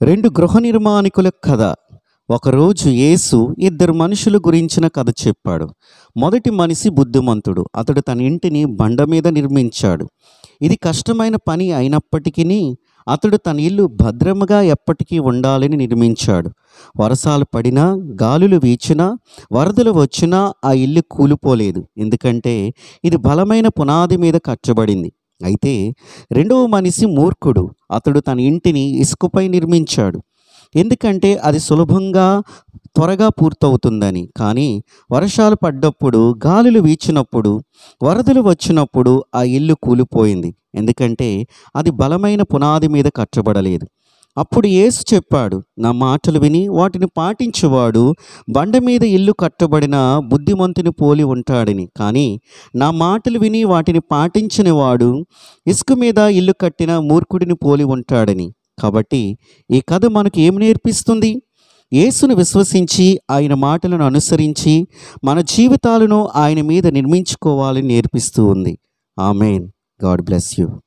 రెండు గృహ నిర్మాణికుల కథ. ఒకరోజు యేసు ఇద్దరు మనుషుల గురించిన కథ చెప్పాడు. మొదటి మనిషి బుద్ధిమంతుడు. అతడు తన ఇంటిని బండ మీద నిర్మించాడు. ఇది కష్టమైన పని అయినప్పటికీ అతడు తన ఇల్లు భద్రముగా ఎప్పటికీ ఉండాలని నిర్మించాడు. వర్షాలు పడినా, గాలులు వీచినా, వరదలు వచ్చినా ఆ ఇల్లు కూలిపోలేదు. ఎందుకంటే ఇది బలమైన పునాది మీద కట్టబడింది. అయితే రెండవ మనిషి మూర్ఖుడు. అతడు తన ఇంటిని ఇసుకపై నిర్మించాడు. ఎందుకంటే అది సులభంగా త్వరగా పూర్తవుతుందని. కానీ వర్షాలు పడ్డప్పుడు, గాలులు వీచినప్పుడు, వరదలు వచ్చినప్పుడు ఆ ఇల్లు కూలిపోయింది. ఎందుకంటే అది బలమైన పునాది మీద కట్టబడలేదు. అప్పుడు యేసు చెప్పాడు, నా మాటలు విని వాటిని పాటించువాడు బండ మీద ఇల్లు కట్టబడిన బుద్ధిమంతుని పోలి ఉంటాడని. కానీ నా మాటలు విని వాటిని పాటించిన వాడు ఇసుక మీద ఇల్లు కట్టిన మూర్ఖుడిని పోలి ఉంటాడని. కాబట్టి ఈ కథ మనకు ఏం నేర్పిస్తుంది? యేసును విశ్వసించి ఆయన మాటలను అనుసరించి మన జీవితాలను ఆయన మీద నిర్మించుకోవాలని నేర్పిస్తూ ఉంది. ఆమేన్. God bless you.